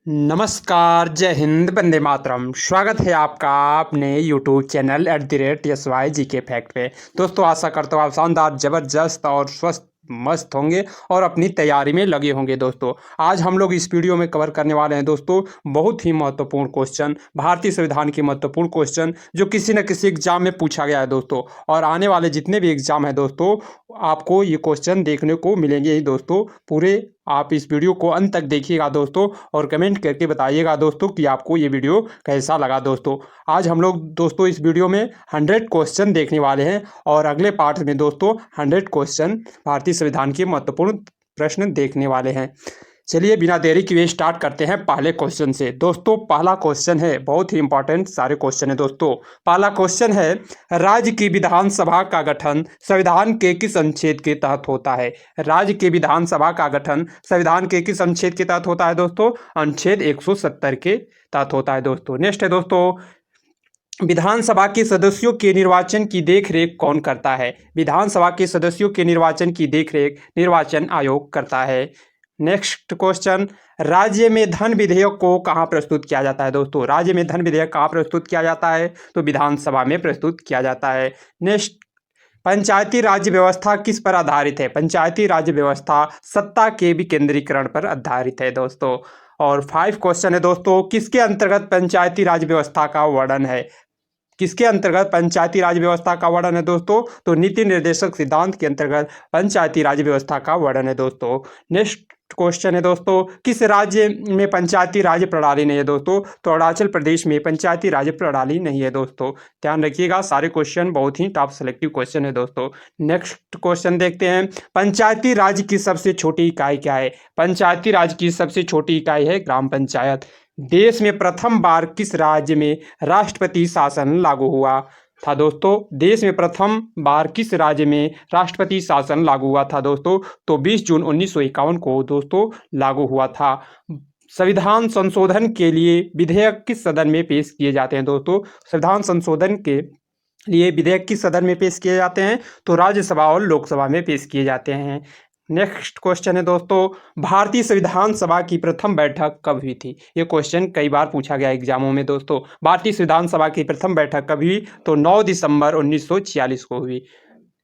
नमस्कार, जय हिंद, वंदे मातरम। स्वागत है आपका अपने YouTube channel @SY GK fact पे। दोस्तों, आशा करता हूँ आप शानदार, ज़बरदस्त और स्वस्थ मस्त होंगे और अपनी तैयारी में लगे होंगे। दोस्तों, आज हम लोग इस वीडियो में कवर करने वाले हैं दोस्तों बहुत ही महत्वपूर्ण क्वेश्चन, भारतीय संविधान के महत्वपूर्ण क्वेश्चन जो किसी न किसी एग्जाम में पूछा गया है दोस्तों। और आने वाले जितने भी एग्जाम हैं दोस्तों, आपको ये क्वेश्चन देखने को मिलेंगे ही दोस्तों। पूरे आप इस वीडियो को अंत तक देखिएगा दोस्तों और कमेंट करके बताइएगा दोस्तों कि आपको ये वीडियो कैसा लगा। दोस्तों, आज हम लोग दोस्तों इस वीडियो में 100 क्वेश्चन देखने वाले हैं और अगले पार्ट में दोस्तों 100 क्वेश्चन भारतीय संविधान के महत्वपूर्ण प्रश्न देखने वाले हैं। चलिए बिना देरी किए स्टार्ट करते हैं पहले क्वेश्चन से। दोस्तों, पहला क्वेश्चन है, बहुत ही इंपॉर्टेंट सारे क्वेश्चन है दोस्तों। पहला क्वेश्चन है, राज्य की विधानसभा का गठन संविधान के किस अनुच्छेद के तहत होता है? राज्य की विधानसभा का गठन संविधान के किस अनुच्छेद के तहत होता है दोस्तों? अनुच्छेद 170 के तहत होता है दोस्तों। नेक्स्ट है दोस्तों, विधानसभा के सदस्यों के निर्वाचन की देखरेख कौन करता है? विधानसभा के सदस्यों के निर्वाचन की देखरेख निर्वाचन आयोग करता है। नेक्स्ट क्वेश्चन, राज्य में धन विधेयक को कहाँ प्रस्तुत किया जाता है दोस्तों? राज्य में धन विधेयक कहाँ प्रस्तुत किया जाता है? तो विधानसभा में प्रस्तुत किया जाता है। नेक्स्ट, पंचायती राज्य व्यवस्था किस पर आधारित है? पंचायती राज्य व्यवस्था सत्ता के विकेंद्रीकरण पर आधारित है दोस्तों। और 5 क्वेश्चन है दोस्तों, किसके अंतर्गत पंचायती राज व्यवस्था का वर्णन है? किसके अंतर्गत पंचायती राज व्यवस्था का वर्णन है दोस्तों? तो नीति निर्देशक सिद्धांत के अंतर्गत पंचायती राज व्यवस्था का वर्णन है दोस्तों। नेक्स्ट क्वेश्चन है दोस्तों, किस राज्य में पंचायती राज प्रणाली नहीं है दोस्तों? तो अरुणाचल प्रदेश में पंचायती राज प्रणाली नहीं है दोस्तों। ध्यान रखिएगा, सारे क्वेश्चन बहुत ही टॉप सेलेक्टिव क्वेश्चन है दोस्तों। नेक्स्ट क्वेश्चन देखते हैं, पंचायती राज की सबसे छोटी इकाई क्या है? पंचायती राज की सबसे छोटी इकाई है ग्राम पंचायत। देश में प्रथम बार किस राज्य में राष्ट्रपति शासन लागू हुआ था दोस्तों? देश में प्रथम बार किस राज्य में राष्ट्रपति शासन लागू हुआ था दोस्तों? तो 20 जून 1951 को दोस्तों लागू हुआ था। संविधान संशोधन के लिए विधेयक किस सदन में पेश किए जाते हैं दोस्तों? संविधान संशोधन के लिए विधेयक किस सदन में पेश किए जाते हैं? तो राज्यसभा और लोकसभा में पेश किए जाते हैं। नेक्स्ट क्वेश्चन है दोस्तों, भारतीय संविधान सभा की प्रथम बैठक कब हुई थी? ये क्वेश्चन कई बार पूछा गया एग्जामों में दोस्तों। भारतीय संविधान सभा की प्रथम बैठक कब हुई? तो 9 दिसंबर 1946 को हुई।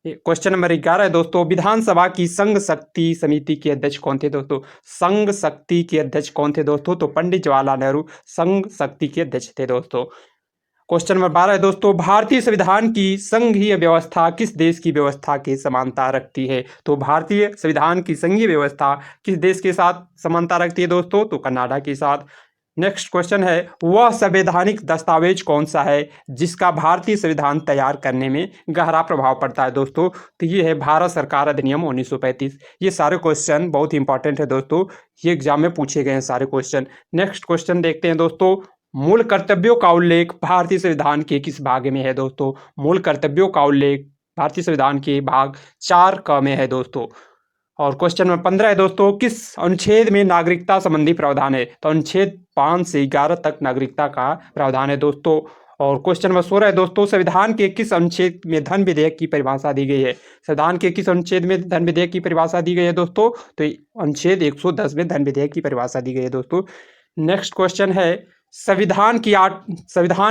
क्वेश्चन नंबर 11 है दोस्तों, विधानसभा की संघ शक्ति समिति के अध्यक्ष कौन थे दोस्तों? संघ शक्ति के अध्यक्ष कौन थे दोस्तों? तो पंडित जवाहरलाल नेहरू संघ शक्ति के अध्यक्ष थे दोस्तों। क्वेश्चन नंबर 12 है दोस्तों, भारतीय संविधान की संघीय व्यवस्था किस देश की व्यवस्था के समानता रखती है? तो भारतीय संविधान की संघीय व्यवस्था किस देश के साथ समानता रखती है दोस्तों? तो कनाडा के साथ। नेक्स्ट क्वेश्चन है, वह संवैधानिक दस्तावेज कौन सा है जिसका भारतीय संविधान तैयार करने में गहरा प्रभाव पड़ता है दोस्तों? तो ये है भारत सरकार अधिनियम 1935। ये सारे क्वेश्चन बहुत इंपॉर्टेंट है दोस्तों, ये एग्जाम में पूछे गए हैं सारे क्वेश्चन। नेक्स्ट क्वेश्चन देखते हैं दोस्तों, मूल कर्तव्यों का उल्लेख भारतीय संविधान के किस भाग में है दोस्तों? मूल कर्तव्यों का उल्लेख भारतीय संविधान के भाग 4 क में है दोस्तों। और क्वेश्चन नंबर 15 है दोस्तों, किस अनुच्छेद में नागरिकता संबंधी प्रावधान है? तो अनुच्छेद 5 से 11 तक नागरिकता का प्रावधान है दोस्तों। और क्वेश्चन नंबर 16 है दोस्तों, संविधान के किस अनुच्छेद में धन विधेयक की परिभाषा दी गई है? संविधान के किस अनुच्छेद में धन विधेयक की परिभाषा दी गई है दोस्तों? तो अनुच्छेद 110 में धन विधेयक की परिभाषा दी गई है दोस्तों। नेक्स्ट क्वेश्चन है, संविधान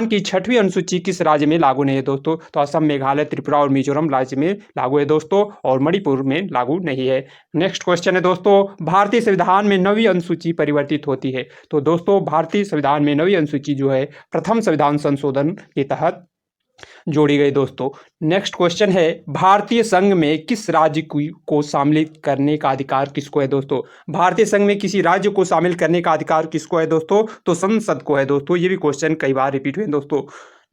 की 6वीं अनुसूची किस राज्य में लागू नहीं है दोस्तों? तो असम, मेघालय, त्रिपुरा और मिजोरम राज्य में लागू है दोस्तों और मणिपुर में लागू नहीं है। नेक्स्ट क्वेश्चन है दोस्तों, भारतीय संविधान में 9वीं अनुसूची परिवर्तित होती है? तो दोस्तों, भारतीय संविधान में 9वीं अनुसूची जो है प्रथम संविधान संशोधन के तहत जोड़ी गई दोस्तों। नेक्स्ट क्वेश्चन है, भारतीय संघ में किस राज्य को शामिल करने का अधिकार किसको है दोस्तों? भारतीय संघ में किसी राज्य को शामिल करने का अधिकार किसको है दोस्तों? तो संसद को है दोस्तों। ये भी क्वेश्चन कई बार रिपीट हुए दोस्तों।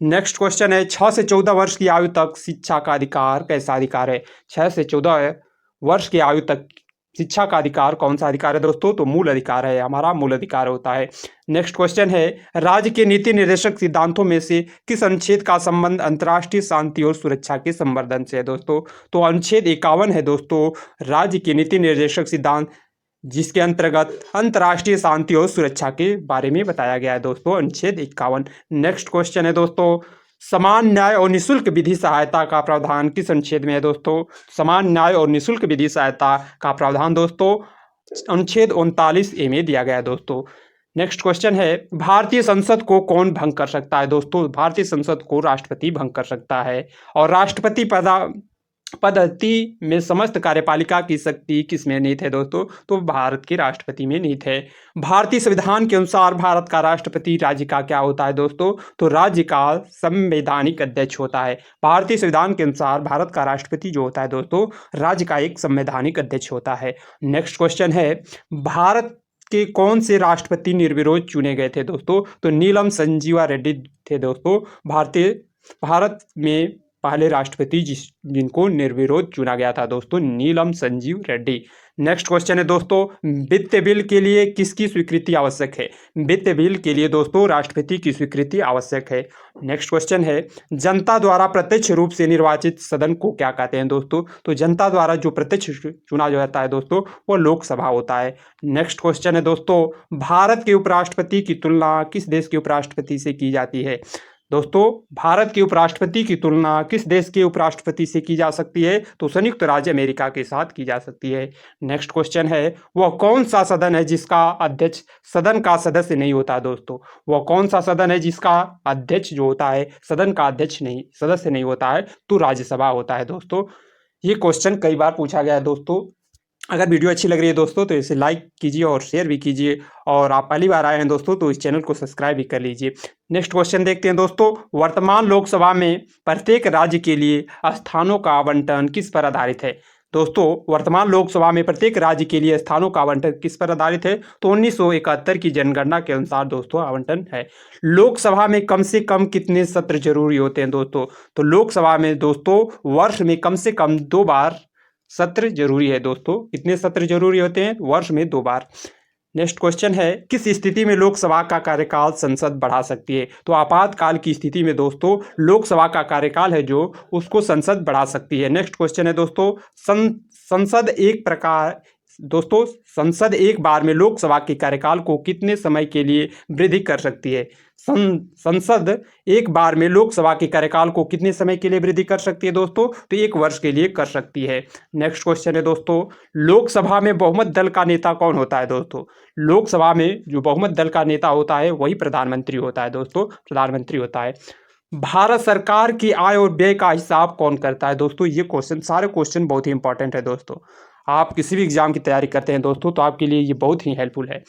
नेक्स्ट क्वेश्चन है, 6 से 14 वर्ष की आयु तक शिक्षा का अधिकार कैसा अधिकार है? 6 से 14 वर्ष की आयु तक शिक्षा का अधिकार कौन सा अधिकार है दोस्तों? तो मूल अधिकार है, हमारा मूल अधिकार होता है। नेक्स्ट क्वेश्चन है, राज्य के नीति निर्देशक सिद्धांतों में से किस अनुच्छेद का संबंध अंतर्राष्ट्रीय शांति और सुरक्षा के संवर्धन से है दोस्तों? तो अनुच्छेद 51 है दोस्तों, राज्य के नीति निर्देशक सिद्धांत, जिसके अंतर्गत अंतर्राष्ट्रीय शांति और सुरक्षा के बारे में बताया गया है दोस्तों, अनुच्छेद 51। नेक्स्ट क्वेश्चन है दोस्तों, समान न्याय और निःशुल्क विधि सहायता का प्रावधान किस अनुच्छेद में है दोस्तों? समान न्याय और निःशुल्क विधि सहायता का प्रावधान दोस्तों अनुच्छेद 39A में दिया गया है दोस्तों। नेक्स्ट क्वेश्चन है, भारतीय संसद को कौन भंग कर सकता है? दोस्तों, भारतीय संसद को राष्ट्रपति भंग कर सकता है। और राष्ट्रपति पद्धति में समस्त कार्यपालिका की शक्ति किसमें निहित है? दोस्तों, तो भारत के राष्ट्रपति में निहित है। भारतीय संविधान के अनुसार भारत का राष्ट्रपति राज्य का क्या होता है? दोस्तों, तो राज्य का संवैधानिक अध्यक्ष होता है। भारतीय संविधान के अनुसार भारत का राष्ट्रपति जो होता है दोस्तों, राज्य का एक संवैधानिक अध्यक्ष होता है। नेक्स्ट क्वेश्चन है, भारत के कौन से राष्ट्रपति निर्विरोध चुने गए थे? दोस्तों, तो नीलम संजीवा रेड्डी थे दोस्तों, भारत में पहले राष्ट्रपति जिनको निर्विरोध चुना गया था दोस्तों, नीलम संजीव रेड्डी। नेक्स्ट क्वेश्चन है दोस्तों, वित्त बिल के लिए किसकी स्वीकृति आवश्यक है? वित्त बिल के लिए दोस्तों राष्ट्रपति की स्वीकृति आवश्यक है। नेक्स्ट क्वेश्चन है, जनता द्वारा प्रत्यक्ष रूप से निर्वाचित सदन को क्या कहते हैं? दोस्तों, तो जनता द्वारा जो प्रत्यक्ष चुना जाता है दोस्तों, वो लोकसभा होता है। नेक्स्ट क्वेश्चन है दोस्तों, भारत के उपराष्ट्रपति की तुलना किस देश के उपराष्ट्रपति से की जाती है? दोस्तों, भारत के उपराष्ट्रपति की तुलना किस देश के उपराष्ट्रपति से की जा सकती है? तो संयुक्त राज्य अमेरिका के साथ की जा सकती है। नेक्स्ट क्वेश्चन है, वह कौन सा सदन है जिसका अध्यक्ष सदन का सदस्य नहीं होता? दोस्तों, वह कौन सा सदन है जिसका अध्यक्ष जो होता है सदन का अध्यक्ष नहीं सदस्य नहीं होता है? तो राज्यसभा होता है दोस्तों। ये क्वेश्चन कई बार पूछा गया है दोस्तों। अगर वीडियो अच्छी लग रही है दोस्तों तो इसे लाइक कीजिए और शेयर भी कीजिए, और आप पहली बार आए हैं दोस्तों तो इस चैनल को सब्सक्राइब भी कर लीजिए। नेक्स्ट क्वेश्चन देखते हैं दोस्तों, वर्तमान लोकसभा में प्रत्येक राज्य के लिए स्थानों का आवंटन किस पर आधारित है? दोस्तों, वर्तमान लोकसभा में प्रत्येक राज्य के लिए स्थानों का आवंटन किस पर आधारित है? तो 1971 की जनगणना के अनुसार दोस्तों आवंटन है। लोकसभा में कम से कम कितने सत्र जरूरी होते हैं? दोस्तों, तो लोकसभा में दोस्तों वर्ष में कम से कम 2 बार सत्र जरूरी है दोस्तों। कितने सत्र जरूरी होते हैं? वर्ष में 2 बार। नेक्स्ट क्वेश्चन है, किस स्थिति में लोकसभा का कार्यकाल संसद बढ़ा सकती है? तो आपातकाल की स्थिति में दोस्तों लोकसभा का कार्यकाल है जो उसको संसद बढ़ा सकती है। नेक्स्ट क्वेश्चन है दोस्तों, संसद एक बार में लोकसभा के कार्यकाल को कितने समय के लिए वृद्धि कर सकती है? संसद एक बार में लोकसभा के कार्यकाल को कितने समय के लिए वृद्धि कर सकती है दोस्तों? तो 1 वर्ष के लिए कर सकती है। नेक्स्ट क्वेश्चन है दोस्तों, लोकसभा में बहुमत दल का नेता कौन होता है? दोस्तों, लोकसभा में जो बहुमत दल का नेता होता है वही प्रधानमंत्री होता है दोस्तों, प्रधानमंत्री होता है। भारत सरकार की आय और व्यय का हिसाब कौन करता है? दोस्तों, ये सारे क्वेश्चन बहुत ही इंपॉर्टेंट है दोस्तों। आप किसी भी एग्जाम की तैयारी करते हैं दोस्तों तो आपके लिए ये बहुत ही हेल्पफुल है।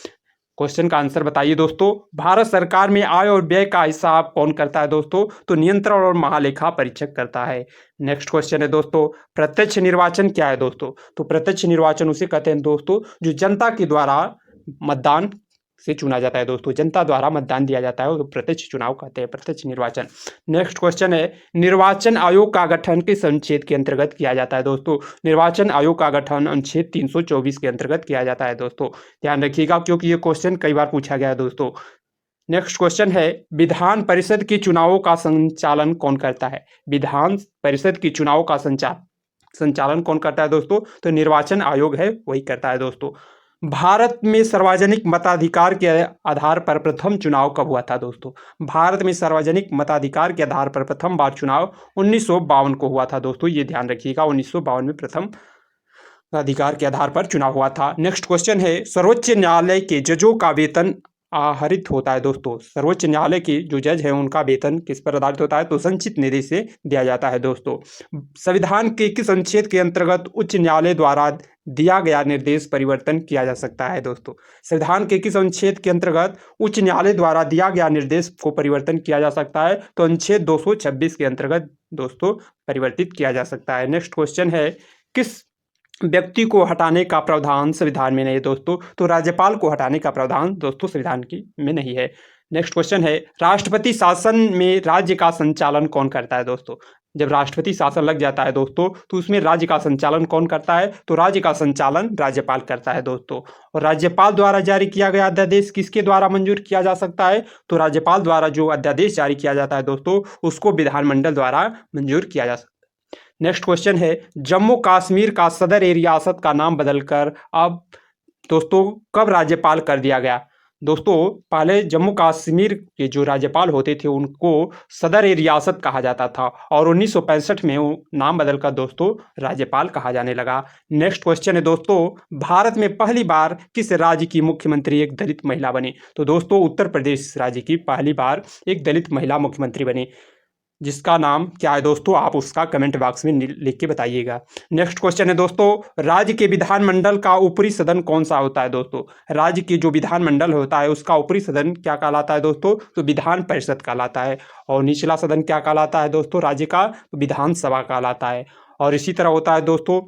क्वेश्चन का आंसर बताइए दोस्तों, भारत सरकार में आय और व्यय का हिसाब कौन करता है? दोस्तों, तो नियंत्रण और महालेखा परीक्षक करता है। नेक्स्ट क्वेश्चन है दोस्तों, प्रत्यक्ष निर्वाचन क्या है? दोस्तों, तो प्रत्यक्ष निर्वाचन उसे कहते हैं दोस्तों जो जनता के द्वारा मतदान से चुना जाता है दोस्तों, जनता द्वारा मतदान दिया जाता है, तो प्रत्यक्ष चुनाव कहते हैं, प्रत्यक्ष निर्वाचन। नेक्स्ट क्वेश्चन है, निर्वाचन आयोग का गठन किस अनुच्छेद के अंतर्गत किया जाता है? दोस्तों, निर्वाचन आयोग का गठन अनुच्छेद 324 के अंतर्गत किया जाता है दोस्तों। ध्यान रखिएगा क्योंकि ये क्वेश्चन कई बार पूछा गया है दोस्तों। नेक्स्ट क्वेश्चन है, विधान परिषद के चुनावों का संचालन कौन करता है? विधान परिषद की चुनावों का संचालन कौन करता है दोस्तों? तो निर्वाचन आयोग है वही करता है दोस्तों। भारत में सार्वजनिक मताधिकार के आधार पर प्रथम चुनाव कब हुआ था? दोस्तों, भारत में सार्वजनिक मताधिकार के आधार पर प्रथम बार चुनाव 1952 को हुआ था दोस्तों। ये ध्यान रखिएगा, 1952 में प्रथम अधिकार के आधार पर चुनाव हुआ था। नेक्स्ट क्वेश्चन है, सर्वोच्च न्यायालय के जजों का वेतन आहरित होता है? दोस्तों, सर्वोच्च न्यायालय के जो जज हैं उनका वेतन किस पर आधारित होता है? तो संचित निधि से दिया जाता है दोस्तों। संविधान के किस अनुच्छेद के अंतर्गत उच्च न्यायालय द्वारा दिया गया निर्देश परिवर्तन किया जा सकता है? दोस्तों, संविधान के किस अनुच्छेद के अंतर्गत उच्च न्यायालय द्वारा दिया गया निर्देश को परिवर्तन किया जा सकता है? तो अनुच्छेद 226 के अंतर्गत दोस्तों परिवर्तित किया जा सकता है। नेक्स्ट क्वेश्चन है, किस व्यक्ति को हटाने का प्रावधान संविधान में नहीं है? दोस्तों, तो राज्यपाल को हटाने का प्रावधान दोस्तों संविधान में नहीं है। नेक्स्ट क्वेश्चन है, राष्ट्रपति शासन में राज्य का संचालन कौन करता है? दोस्तों, जब राष्ट्रपति शासन लग जाता है दोस्तों तो उसमें राज्य का संचालन कौन करता है? तो राज्य का संचालन राज्यपाल करता है दोस्तों। और राज्यपाल द्वारा जारी किया गया अध्यादेश किसके द्वारा मंजूर किया जा सकता है? तो राज्यपाल द्वारा जो अध्यादेश जारी किया जाता है दोस्तों उसको विधानमंडल द्वारा मंजूर किया जा सकता है। नेक्स्ट क्वेश्चन है, जम्मू कश्मीर का सदर रियासत का नाम बदलकर अब दोस्तों कब राज्यपाल कर दिया गया? दोस्तों पहले जम्मू कश्मीर के जो राज्यपाल होते थे उनको सदर ए रियासत कहा जाता था और 1965 में वो नाम बदलकर दोस्तों राज्यपाल कहा जाने लगा। नेक्स्ट क्वेश्चन है दोस्तों, भारत में पहली बार किस राज्य की मुख्यमंत्री एक दलित महिला बनी? तो दोस्तों उत्तर प्रदेश राज्य की पहली बार एक दलित महिला मुख्यमंत्री बनी, जिसका नाम क्या है दोस्तों, आप उसका कमेंट बॉक्स में लिख के बताइएगा। नेक्स्ट क्वेश्चन है दोस्तों, राज्य के विधानमंडल का ऊपरी सदन कौन सा होता है? दोस्तों राज्य की जो विधानमंडल होता है उसका ऊपरी सदन क्या कहलाता है दोस्तों? तो विधान परिषद कहलाता है। और निचला सदन क्या कहलाता है दोस्तों राज्य का? तो विधानसभा कहलाता है। और इसी तरह होता है दोस्तों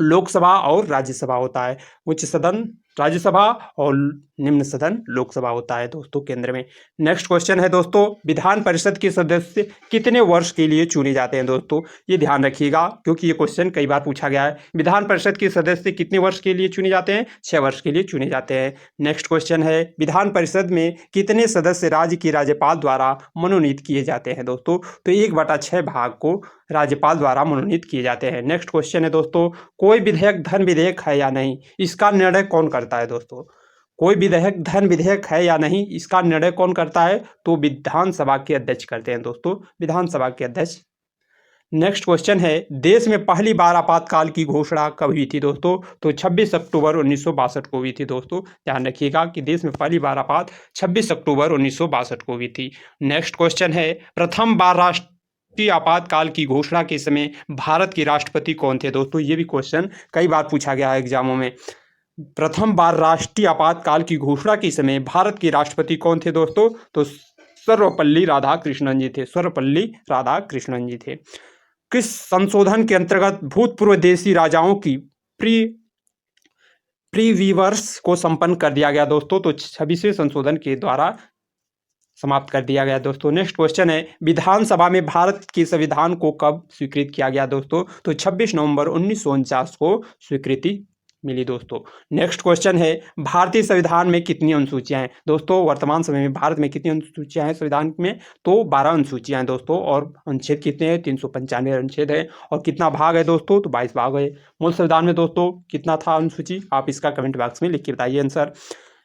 लोकसभा और राज्यसभा होता है। उच्च सदन राज्यसभा और निम्न सदन लोकसभा होता है दोस्तों केंद्र में। नेक्स्ट क्वेश्चन है दोस्तों, विधान परिषद के सदस्य कितने वर्ष के लिए चुने जाते हैं? दोस्तों ये ध्यान रखिएगा क्योंकि ये क्वेश्चन कई बार पूछा गया है। विधान परिषद के सदस्य कितने वर्ष के लिए चुने जाते हैं? 6 वर्ष के लिए चुने जाते हैं। नेक्स्ट क्वेश्चन है, विधान परिषद में कितने सदस्य राज्य की राज्यपाल द्वारा मनोनीत किए जाते हैं? दोस्तों तो 1/6 भाग को राज्यपाल द्वारा मनोनीत किए जाते हैं। नेक्स्ट क्वेश्चन है दोस्तों, कोई विधेयक धन विधेयक है या नहीं, इसका निर्णय कौन करता है? दोस्तों कोई विधेयक धन विधेयक है या नहीं, इसका निर्णय कौन करता है? तो विधानसभा के अध्यक्ष करते हैं दोस्तों, विधानसभा के अध्यक्ष। नेक्स्ट क्वेश्चन है, देश में पहली बार आपातकाल की घोषणा कब हुई थी? दोस्तों तो 26 अक्टूबर 1962 को हुई थी। दोस्तों ध्यान रखिएगा कि देश में पहली बार 26 अक्टूबर 1962 को हुई थी। नेक्स्ट क्वेश्चन है, प्रथम बार राष्ट्रीय आपातकाल की घोषणा के समय भारत के राष्ट्रपति कौन थे? दोस्तों ये भी क्वेश्चन कई बार पूछा गया है एग्जामों में। प्रथम बार राष्ट्रीय आपातकाल की घोषणा के समय भारत के राष्ट्रपति कौन थे? दोस्तों तो सर्वपल्ली राधाकृष्णन जी थे, सर्वपल्ली राधाकृष्णन जी थे। किस संशोधन के अंतर्गत भूतपूर्व देशी राजाओं की प्रीवीवर्स को संपन्न कर दिया गया? दोस्तों तो 26वें संशोधन के द्वारा समाप्त कर दिया गया। दोस्तों नेक्स्ट क्वेश्चन है, विधानसभा में भारत के संविधान को कब स्वीकृत किया गया? दोस्तों तो 26 नवंबर 1949 को स्वीकृति मिली। दोस्तों नेक्स्ट क्वेश्चन है, भारतीय संविधान में कितनी अनुसूचियां हैं? दोस्तों वर्तमान समय में भारत में कितनी अनुसूचियां हैं संविधान में? तो 12 अनुसूचियां हैं दोस्तों। और अनुच्छेद कितने हैं? 395 अनुच्छेद है। और कितना भाग है दोस्तों? तो 22 भाग है। मूल संविधान में दोस्तों कितना था अनुसूची? आप इसका कमेंट बॉक्स में लिख के बताइए आंसर।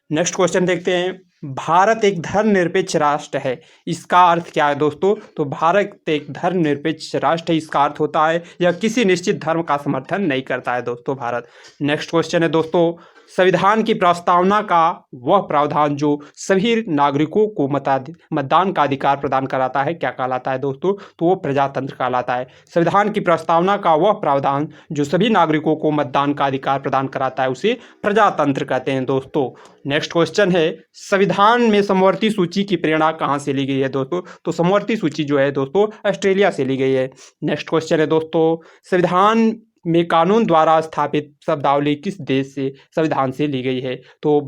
नेक्स्ट क्वेश्चन देखते हैं, भारत एक धर्मनिरपेक्ष राष्ट्र है, इसका अर्थ क्या है? दोस्तों तो भारत एक धर्मनिरपेक्ष राष्ट्र है, इसका अर्थ होता है यह किसी निश्चित धर्म का समर्थन नहीं करता है दोस्तों भारत। नेक्स्ट क्वेश्चन है दोस्तों, संविधान की प्रस्तावना का वह प्रावधान जो सभी नागरिकों को मतदान का अधिकार प्रदान कराता है क्या कहलाता है? दोस्तों तो वो प्रजातंत्र कहलाता है। संविधान की प्रस्तावना का वह प्रावधान जो सभी नागरिकों को मतदान का अधिकार प्रदान कराता है उसे प्रजातंत्र कहते हैं दोस्तों। नेक्स्ट क्वेश्चन है, संविधान में समवर्ती सूची की प्रेरणा कहाँ से ली गई है? दोस्तों तो समवर्ती सूची जो है दोस्तों ऑस्ट्रेलिया से ली गई है। नेक्स्ट क्वेश्चन है दोस्तों, संविधान में कानून द्वारा स्थापित शब्दावली किस देश से संविधान से ली गई है? तो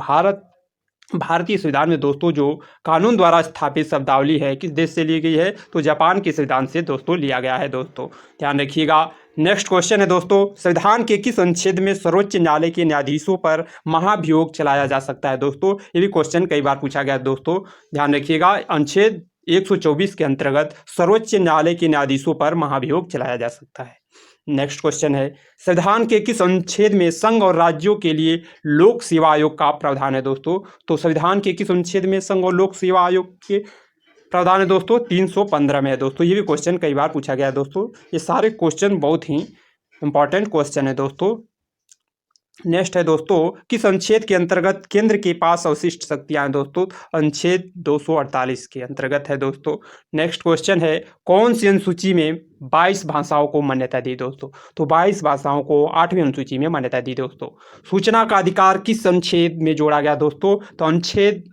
भारतीय संविधान में दोस्तों जो कानून द्वारा स्थापित शब्दावली है किस देश से ली गई है? तो जापान के संविधान से दोस्तों लिया गया है। दोस्तों ध्यान रखिएगा। नेक्स्ट क्वेश्चन है दोस्तों, संविधान के किस अनुच्छेद में सर्वोच्च न्यायालय के न्यायाधीशों पर महाभियोग चलाया जा सकता है? दोस्तों ये भी क्वेश्चन कई बार पूछा गया है दोस्तों, ध्यान रखिएगा। अनुच्छेद 124 के अंतर्गत सर्वोच्च न्यायालय के न्यायाधीशों पर महाभियोग चलाया जा सकता है। नेक्स्ट क्वेश्चन है, संविधान के किस अनुच्छेद में संघ और राज्यों के लिए लोक सेवा आयोग का प्रावधान है? दोस्तों तो संविधान के किस अनुच्छेद में संघ और लोक सेवा आयोग के प्रावधान है? दोस्तों 315 में है। दोस्तों ये भी क्वेश्चन कई बार पूछा गया है दोस्तों, ये सारे क्वेश्चन बहुत ही इंपॉर्टेंट क्वेश्चन है दोस्तों। नेक्स्ट है दोस्तों, किस अनुच्छेद के अंतर्गत केंद्र के पास अवशिष्ट शक्तियां हैं? दोस्तों अनुच्छेद 248 के अंतर्गत है दोस्तों। नेक्स्ट क्वेश्चन है, कौन सी अनुसूची में 22 भाषाओं को मान्यता दी? दोस्तों तो 22 भाषाओं को 8वीं अनुसूची में मान्यता दी। दोस्तों सूचना का अधिकार किस अनुच्छेद में जोड़ा गया? दोस्तों तो अनुच्छेद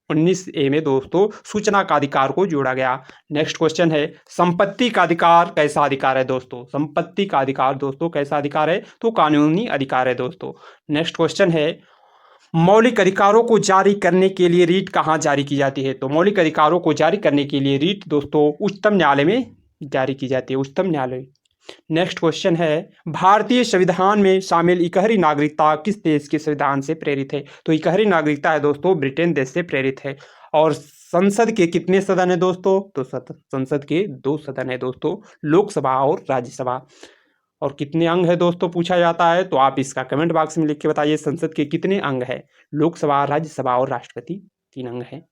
19A में दोस्तों सूचना का अधिकार को जोड़ा गया। नेक्स्ट क्वेश्चन है, संपत्ति का अधिकार कैसा अधिकार है? दोस्तों संपत्ति का अधिकार दोस्तों कैसा अधिकार है? तो कानूनी अधिकार है दोस्तों। नेक्स्ट क्वेश्चन है, मौलिक अधिकारों को जारी करने के लिए रीट कहाँ जारी की जाती है? तो मौलिक अधिकारों को जारी करने के लिए रीट दोस्तों उच्चतम न्यायालय में जारी की जाती है, उच्चतम न्यायालय। नेक्स्ट क्वेश्चन है, भारतीय संविधान में शामिल इकहरी नागरिकता किस देश के संविधान से प्रेरित है? तो इकहरी नागरिकता है दोस्तों ब्रिटेन देश से प्रेरित है। और संसद के कितने सदन है दोस्तों? तो संसद के 2 सदन है दोस्तों, लोकसभा और राज्यसभा। और कितने अंग है दोस्तों पूछा जाता है, तो आप इसका कमेंट बॉक्स में लिख के बताइए। संसद के कितने अंग है? लोकसभा, राज्यसभा और राष्ट्रपति 3 अंग है।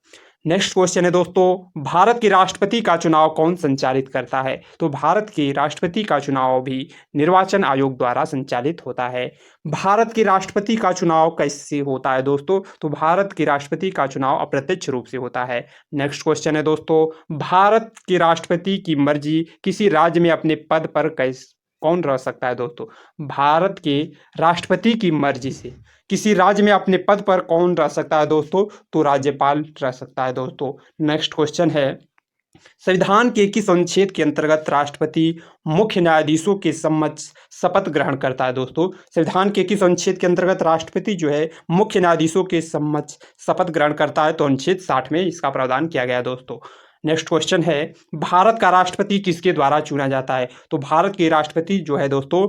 नेक्स्ट क्वेश्चन है दोस्तों, भारत के राष्ट्रपति का चुनाव कौन संचालित करता है? तो भारत के राष्ट्रपति का चुनाव भी निर्वाचन आयोग द्वारा संचालित होता है। भारत के राष्ट्रपति का चुनाव कैसे होता है दोस्तों? तो भारत के राष्ट्रपति का चुनाव अप्रत्यक्ष रूप से होता है। नेक्स्ट क्वेश्चन है दोस्तों, भारत के राष्ट्रपति की मर्जी किसी राज्य में अपने पद पर कौन रह सकता है दोस्तों? भारत के राष्ट्रपति की मर्जी से किसी राज्य में अपने पद पर कौन रह सकता है दोस्तों? तो राज्यपाल रह सकता है दोस्तों। नेक्स्ट क्वेश्चन है, संविधान के किस अनुच्छेद के अंतर्गत राष्ट्रपति मुख्य न्यायाधीशों के समक्ष शपथ ग्रहण करता है दोस्तों? संविधान के किस अनुच्छेद के अंतर्गत राष्ट्रपति जो है मुख्य न्यायाधीशों के समक्ष शपथ ग्रहण करता है? तो अनुच्छेद 60 में इसका प्रावधान किया गया है दोस्तों। नेक्स्ट क्वेश्चन है, भारत का राष्ट्रपति किसके द्वारा चुना जाता है? तो भारत के राष्ट्रपति जो है दोस्तों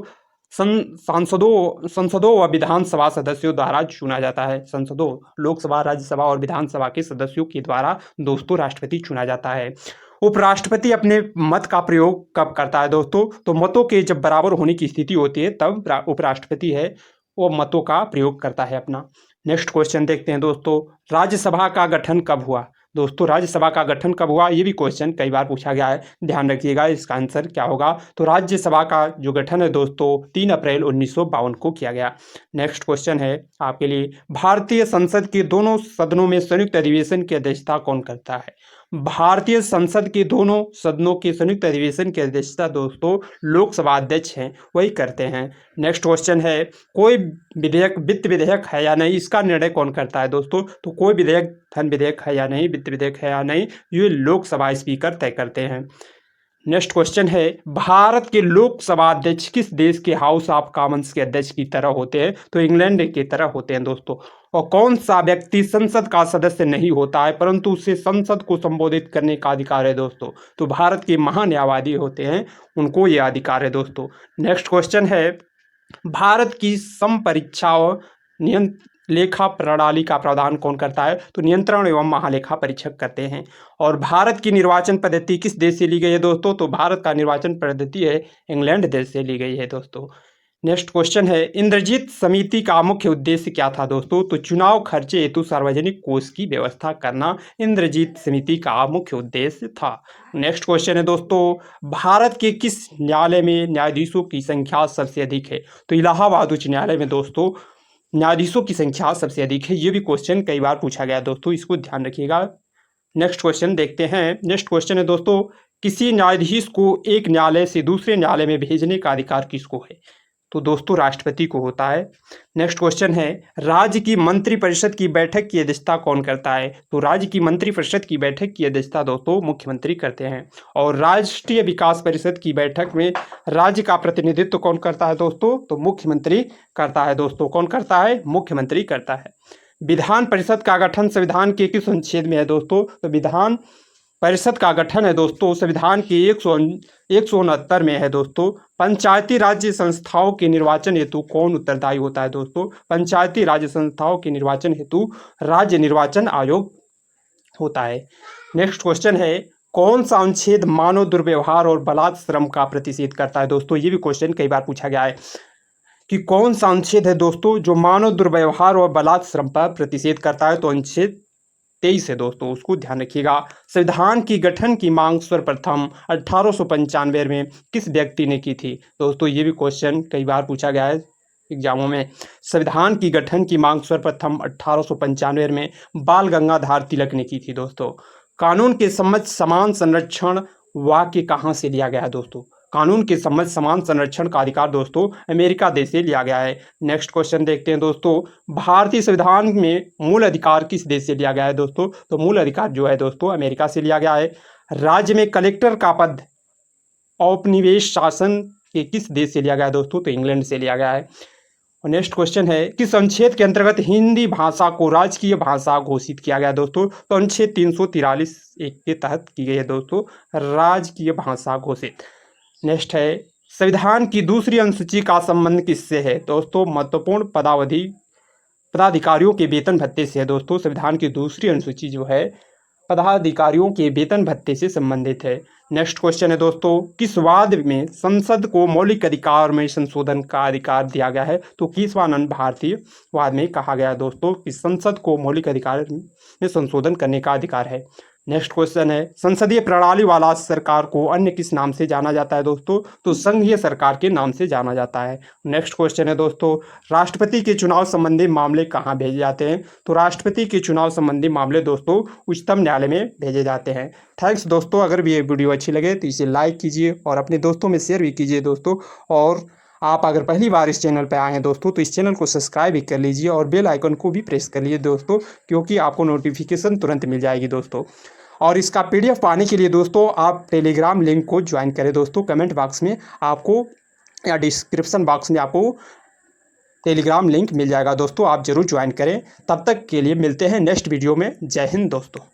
संसदों व विधानसभा सदस्यों द्वारा चुना जाता है। संसदों, लोकसभा, राज्यसभा और विधानसभा के सदस्यों के द्वारा दोस्तों राष्ट्रपति चुना जाता है। उपराष्ट्रपति अपने मत का प्रयोग कब करता है दोस्तों? तो मतों के जब बराबर होने की स्थिति होती है तब उपराष्ट्रपति है वो मतों का प्रयोग करता है अपना। नेक्स्ट क्वेश्चन देखते हैं दोस्तों, राज्यसभा का गठन कब हुआ? दोस्तों राज्यसभा का गठन कब हुआ? ये भी क्वेश्चन कई बार पूछा गया है, ध्यान रखिएगा इसका आंसर क्या होगा। तो राज्यसभा का जो गठन है दोस्तों 3 अप्रैल 1952 को किया गया। नेक्स्ट क्वेश्चन है आपके लिए, भारतीय संसद के दोनों सदनों में संयुक्त अधिवेशन की अध्यक्षता कौन करता है? भारतीय संसद के दोनों सदनों के संयुक्त अधिवेशन की अध्यक्षता दोस्तों लोकसभा अध्यक्ष हैं, वही करते हैं। नेक्स्ट क्वेश्चन है, कोई विधेयक वित्त विधेयक है या नहीं, इसका निर्णय कौन करता है दोस्तों? तो कोई विधेयक धन विधेयक है या नहीं, वित्त विधेयक है या नहीं, ये लोकसभा स्पीकर तय करते हैं। नेक्स्ट क्वेश्चन है, भारत के लोकसभा अध्यक्ष किस देश के हाउस ऑफ कॉमन्स के अध्यक्ष की तरह होते हैं? तो इंग्लैंड की तरह होते हैं दोस्तों। और कौन सा व्यक्ति संसद का सदस्य नहीं होता है परंतु उसे संसद को संबोधित करने का अधिकार है दोस्तों? तो भारत के महान्यायवादी होते हैं, उनको यह अधिकार है दोस्तों। नेक्स्ट क्वेश्चन है, भारत की समपरीक्षा और लेखा प्रणाली का प्रावधान कौन करता है? तो नियंत्रण एवं महालेखा परीक्षक करते हैं। और भारत की निर्वाचन पद्धति किस देश से ली गई है दोस्तों? तो भारत का निर्वाचन पद्धति है इंग्लैंड देश से ली गई है दोस्तों। नेक्स्ट क्वेश्चन है, इंद्रजीत समिति का मुख्य उद्देश्य क्या था दोस्तों? तो चुनाव खर्चे हेतु सार्वजनिक कोष की व्यवस्था करना इंद्रजीत समिति का मुख्य उद्देश्य था। नेक्स्ट क्वेश्चन है दोस्तों, भारत के किस न्यायालय में न्यायाधीशों की संख्या सबसे अधिक है? तो इलाहाबाद उच्च न्यायालय में दोस्तों न्यायाधीशों की संख्या सबसे अधिक है। ये भी क्वेश्चन कई बार पूछा गया दोस्तों, इसको ध्यान रखिएगा। नेक्स्ट क्वेश्चन देखते हैं। नेक्स्ट क्वेश्चन है दोस्तों, किसी न्यायाधीश को एक न्यायालय से दूसरे न्यायालय में भेजने का अधिकार किसको है? तो दोस्तों राष्ट्रपति को होता है। नेक्स्ट क्वेश्चन है, राज्य की मंत्रिपरिषद की बैठक की अध्यक्षता कौन करता है? तो राज्य की मंत्रिपरिषद की बैठक की अध्यक्षता दोस्तों मुख्यमंत्री करते हैं। और राष्ट्रीय विकास परिषद की बैठक में राज्य का प्रतिनिधित्व कौन करता है दोस्तों? तो मुख्यमंत्री करता है दोस्तों। कौन करता है? मुख्यमंत्री करता है। विधान परिषद का गठन संविधान के किस अनुच्छेद में है दोस्तों? तो विधान परिषद का गठन है दोस्तों संविधान के 169 में है दोस्तों। पंचायती राज्य संस्थाओं के निर्वाचन हेतु कौन उत्तरदायी होता है दोस्तों? पंचायती राज्य संस्थाओं के निर्वाचन हेतु राज्य निर्वाचन आयोग होता है। नेक्स्ट क्वेश्चन है, कौन सा अनुच्छेद मानव दुर्व्यवहार और बलात्कार श्रम का प्रतिषेध करता है दोस्तों? ये भी क्वेश्चन कई बार पूछा गया है कि कौन सा अनुच्छेद है दोस्तों जो मानव दुर्व्यवहार और बलात्कार श्रम पर प्रतिषेध करता है? तो अनुच्छेद 23 है दोस्तों, उसको ध्यान रखिएगा। संविधान की गठन की मांग सर्वप्रथम 1895 में किस व्यक्ति ने की थी दोस्तों? ये भी क्वेश्चन कई बार पूछा गया है एग्जामों में। संविधान की गठन की मांग सर्वप्रथम 1895 में बाल गंगाधर तिलक ने की थी दोस्तों। कानून के समक्ष समान संरक्षण वाक्य कहाँ से लिया गया है दोस्तों? कानून के समक्ष समान संरक्षण का अधिकार दोस्तों अमेरिका देश से लिया गया है। नेक्स्ट क्वेश्चन देखते हैं दोस्तों, भारतीय संविधान में मूल अधिकार किस देश से लिया गया है दोस्तों? तो मूल अधिकार जो है दोस्तों अमेरिका से लिया गया है। राज्य में कलेक्टर का पद औपनिवेश शासन के किस देश से लिया गया है दोस्तों? तो इंग्लैंड से लिया गया है। और नेक्स्ट क्वेश्चन है, किस अनुच्छेद के अंतर्गत हिंदी भाषा को राजकीय भाषा घोषित किया गया दोस्तों? तो अनुच्छेद 343 के तहत की गई है दोस्तों राजकीय भाषा घोषित। नेक्स्ट है, संविधान की दूसरी अनुसूची का संबंध किससे है दोस्तों? महत्वपूर्ण पदाधिकारियों के वेतन भत्ते से है दोस्तों। संविधान की दूसरी अनुसूची जो है पदाधिकारियों के वेतन भत्ते से संबंधित है। नेक्स्ट क्वेश्चन है दोस्तों, किस वाद में संसद को मौलिक अधिकार में संशोधन का अधिकार दिया गया है? तो 21वां नंबर भारतीय वाद में कहा गया है दोस्तों कि संसद को मौलिक अधिकार में संशोधन करने का अधिकार है। नेक्स्ट क्वेश्चन है, संसदीय प्रणाली वाला सरकार को अन्य किस नाम से जाना जाता है दोस्तों? तो संघीय सरकार के नाम से जाना जाता है। नेक्स्ट क्वेश्चन है दोस्तों, राष्ट्रपति के चुनाव संबंधी मामले कहाँ भेजे जाते हैं? तो राष्ट्रपति के चुनाव संबंधी मामले दोस्तों उच्चतम न्यायालय में भेजे जाते हैं। थैंक्स दोस्तों, अगर भी ये वीडियो अच्छी लगे तो इसे लाइक कीजिए और अपने दोस्तों में शेयर भी कीजिए दोस्तों। और आप अगर पहली बार इस चैनल पर आए हैं दोस्तों तो इस चैनल को सब्सक्राइब भी कर लीजिए और बेल आइकन को भी प्रेस कर लीजिए दोस्तों, क्योंकि आपको नोटिफिकेशन तुरंत मिल जाएगी दोस्तों। और इसका PDF पाने के लिए दोस्तों आप टेलीग्राम लिंक को ज्वाइन करें दोस्तों। कमेंट बॉक्स में आपको या डिस्क्रिप्शन बॉक्स में आपको टेलीग्राम लिंक मिल जाएगा दोस्तों, आप ज़रूर ज्वाइन करें। तब तक के लिए मिलते हैं नेक्स्ट वीडियो में। जय हिंद दोस्तों।